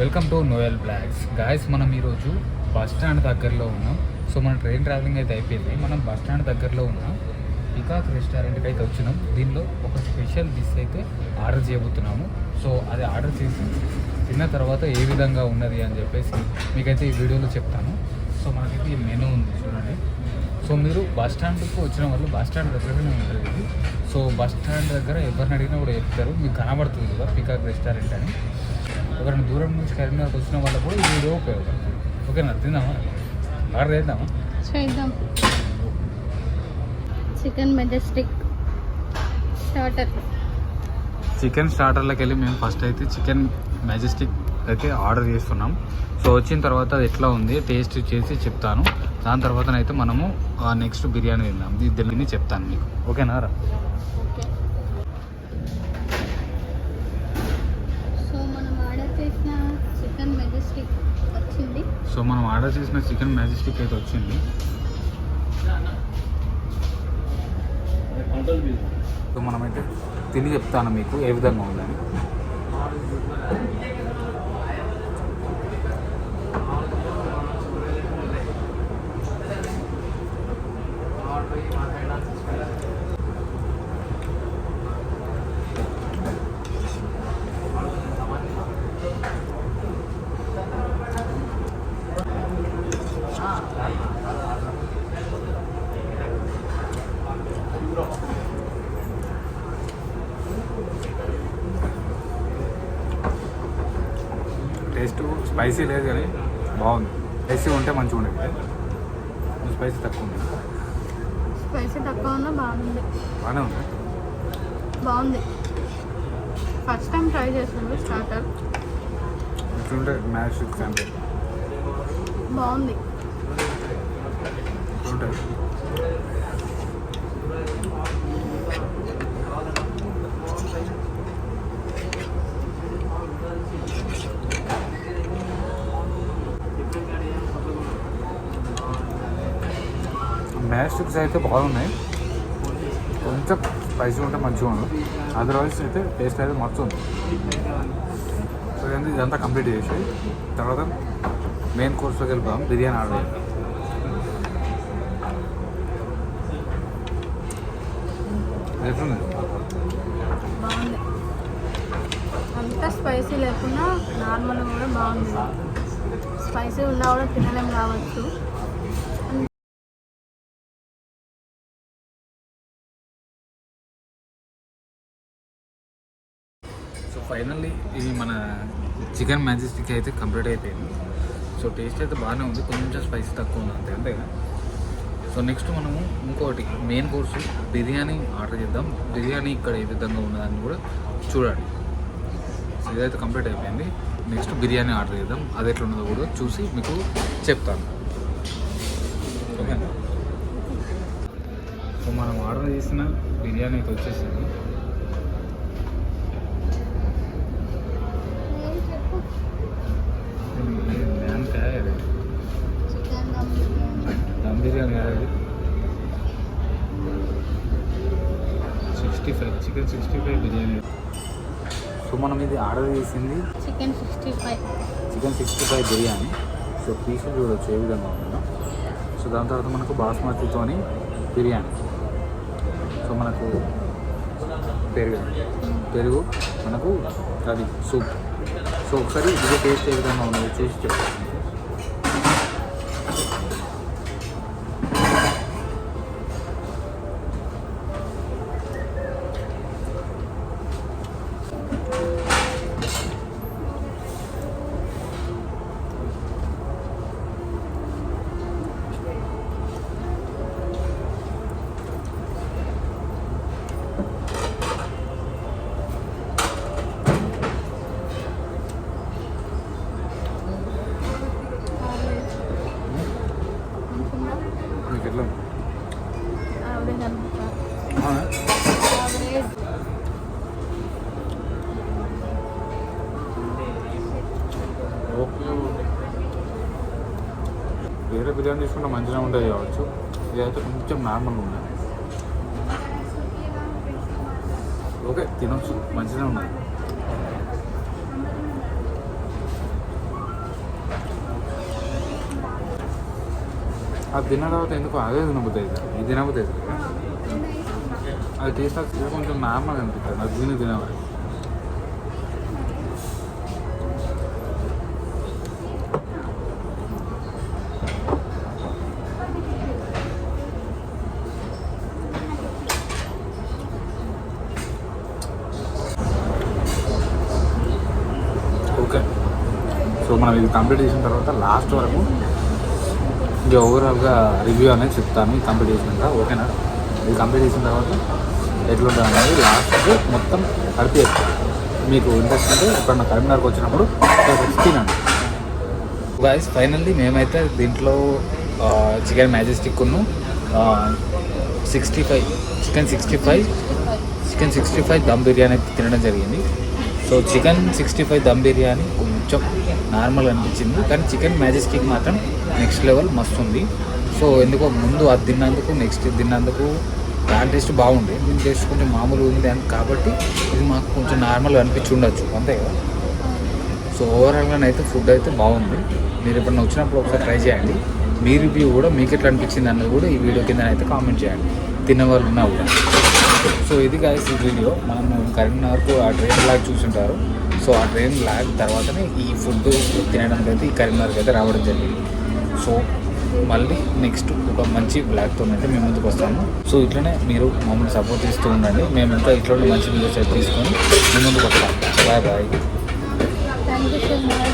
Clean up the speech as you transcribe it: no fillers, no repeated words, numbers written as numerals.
Welcome to Noel blogs guys. మనం ఈరోజు bus stand దగ్గరలో ఉన్నాం. సో మన ట్రైన్ ట్రావెలింగ్ అయితే అయిపోయింది. మనం బస్ స్టాండ్ దగ్గరలో ఉన్నాం. పికాక్ రెస్టారెంట్కి అయితే వచ్చినాం. దీనిలో ఒక స్పెషల్ డిష్ అయితే ఆర్డర్ చేయబోతున్నాము. సో అది ఆర్డర్ చేసి తిన్న తర్వాత ఏ విధంగా ఉన్నది అని చెప్పేసి మీకైతే ఈ వీడియోలో చెప్తాను. సో మనకైతే ఈ మెనూ ఉంది చూడండి. సో మీరు బస్ స్టాండ్కి వచ్చిన వాళ్ళు బస్ స్టాండ్ దగ్గరనే ఉంటుంది ఇది. సో బస్ స్టాండ్ దగ్గర ఎవరిని అడిగినా కూడా చెప్తారు. మీకు కనబడుతుంది కదా పికాక్ రెస్టారెంట్ అని. ఎవరైనా దూరం నుంచి కరీంనగర్కి వచ్చిన వాళ్ళకు కూడా ఈ వీడియో ఉపయోగపడుతుంది. ఓకేనా? తిందామా? ఆర్డర్ చేద్దామా? చేద్దాం. Chicken Majestic starter. చికెన్ స్టార్టర్లోకి వెళ్ళి మేము ఫస్ట్ అయితే చికెన్ మెజెస్టిక్ అయితే ఆర్డర్ చేస్తున్నాం. సో వచ్చిన తర్వాత అది ఎట్లా ఉంది టేస్ట్ చేసి చెప్తాను. దాని తర్వాతనైతే మనము నెక్స్ట్ బిర్యానీ తిందాం. దీన్ని చెప్తాను మీకు. ఓకేనా రా? సో మనం ఆర్డర్ చేసిన చికెన్ మెజెస్టిక్ అయితే వచ్చింది. సో మనమైతే తిని చెప్తాను మీకు ఏ విధంగా ఉందని. టేస్ట్ స్పైసీ లేదు కానీ బాగుంది. స్పైసీ ఉంటే మంచిగా ఉండేది. స్పైసీ తక్కువ ఉంది. స్పైసీ తక్కువ ఉన్నా బాగుంది. బాగానే ఉంది. బాగుంది. ఫస్ట్ టైం ట్రై చేసాను స్టార్టర్. ఇట్లుంటే మ్యాష్ శాంపిల్ బాగుంది. ఇట్లుంటుంది. మ్యాష్ స్టిక్స్ అయితే బాగున్నాయి. కొంచెం స్పైసీ ఉంటే మంచిగా ఉంది. అదర్వైజ్ అయితే టేస్ట్ అయితే మస్తుంది. సో ఇదంతా కంప్లీట్ చేసి తర్వాత మెయిన్ కోర్స్లోకి వెళ్ళిపోదాం. బిర్యానీ ఆర్డర్ చేద్దాం. ఎట్లుంది? బాగుంది. అంత స్పైసీ లేకుండా నార్మల్ కూడా బాగుంది. స్పైసీ ఉన్నా కూడా తినలేం కావచ్చు. సో ఫైనల్లీ ఇది మన చికెన్ మెజెస్టిక్ అయితే కంప్లీట్ అయిపోయింది. సో టేస్ట్ అయితే బాగానే ఉంది. కొంచెం స్పైసీ తక్కువ ఉంది అంతే అంతేగా. సో నెక్స్ట్ మనము ఇంకోటి మెయిన్ కోర్సు బిర్యానీ ఆర్డర్ చేద్దాం. బిర్యానీ ఇక్కడ ఏ విధంగా ఉన్నదని కూడా చూడండి. సో ఇదైతే కంప్లీట్ అయిపోయింది. నెక్స్ట్ బిర్యానీ ఆర్డర్ చేద్దాం. అది ఎట్లా ఉన్నదో కూడా చూసి మీకు చెప్తాను. ఓకేనా? సో మనం ఆర్డర్ చేసిన బిర్యానీ అయితే వచ్చేసింది. దమ్ బిర్యానీ అది 65 చికెన్ 65 బిర్యానీ. సో మనం ఇది ఆర్డర్ చేసింది చికెన్ 65 బిర్యానీ. సో పీసులు చూడవచ్చు ఏ విధంగా ఉందో. సో దాని తర్వాత మనకు బాస్మతితోని బిర్యానీ. సో మనకు పెరుగు మనకు అది సూప్. సో ఒకసారి ఇది టేస్ట్ ఏ విధంగా ఉన్నది చేసి చెప్తాను. వేరే బిర్యానీ తీసుకుంటే మంచిగా ఉంటుంది కావచ్చు. ఇదైతే కొంచెం నార్మల్గా ఉంది. ఓకే, తినొచ్చు, మంచిగా ఉన్నది. అది తిన్న తర్వాత ఎందుకు అదే తినబుద్ది అవుతుంది ఇది తినబుద్ది అవుతుంది అది టేస్ట్ అది కొంచెం నార్మల్ అనిపిస్తుంది నాకు తినవాలి ఓకే సో మనం ఇది కంప్లీట్ చేసిన తర్వాత లాస్ట్ వరకు ఇంకా ఓవరాల్గా రివ్యూ అనేది చెప్తాను ఇది కంప్లీట్ చేసినాక ఓకేనా ఇది కంప్లీట్ చేసిన తర్వాత ఎట్లుంటుంది అనేది లాస్ట్ మొత్తం కలిపి చెప్తాను మీకు ఇంట్రెస్ట్ అంటే ఎప్పుడన్నా కరీంనగర్కి వచ్చినప్పుడు తినండి గాయస్ ఫైనల్లీ మేమైతే దీంట్లో చికెన్ మ్యాజెస్టిక్ ఉన్ను 65 చికెన్ 65 దమ్ బిర్యానీ తినడం జరిగింది సో చికెన్ 65 దమ్ బిర్యానీ కొంచెం నార్మల్ అనిపించింది కానీ చికెన్ మ్యాజెస్టిక్ మాత్రం నెక్స్ట్ లెవెల్ మస్తు ఉంది సో ఎందుకో ముందు అది తిన్నందుకు నెక్స్ట్ ఇది తిన్నందుకు దాని టేస్ట్ బాగుంది దీని టేస్ట్ కొంచెం మామూలు ఉంది అని కాబట్టి ఇది మాకు కొంచెం నార్మల్ అనిపించి ఉండొచ్చు అంతే కదా సో ఓవరాల్గానైతే ఫుడ్ అయితే బాగుంది మీరు ఎప్పుడన్నా వచ్చినప్పుడు ఒకసారి ట్రై చేయండి మీ రివ్యూ కూడా మీకు ఎట్లా అనిపించింది అన్నది కూడా ఈ వీడియో కింద అయితే కామెంట్ చేయండి తినేవాళ్ళు ఉన్నా కూడా సో ఇది గాయస్ ఈ వీడియో మనం కరీంనగర్కు ఆ ట్రైన్ లాగ్ చూసుంటారు సో ఆ ట్రైన్ లాగ్ తర్వాతనే ఈ ఫుడ్ తినడానికి అయితే ఈ కరీంనగర్కి అయితే రావడం జరిగింది సో మళ్ళీ నెక్స్ట్ ఒక మంచి బ్లాగ్తో అయితే మేము ముందుకు వస్తాము సో ఇట్లనే మీరు మమ్మల్ని సపోర్ట్ చేస్తూ ఉండండి మేము ఇంకా ఇట్లా మంచి వీడియోస్ అయితే తీసుకొని మేము ముందుకు వస్తాం bye thank you so much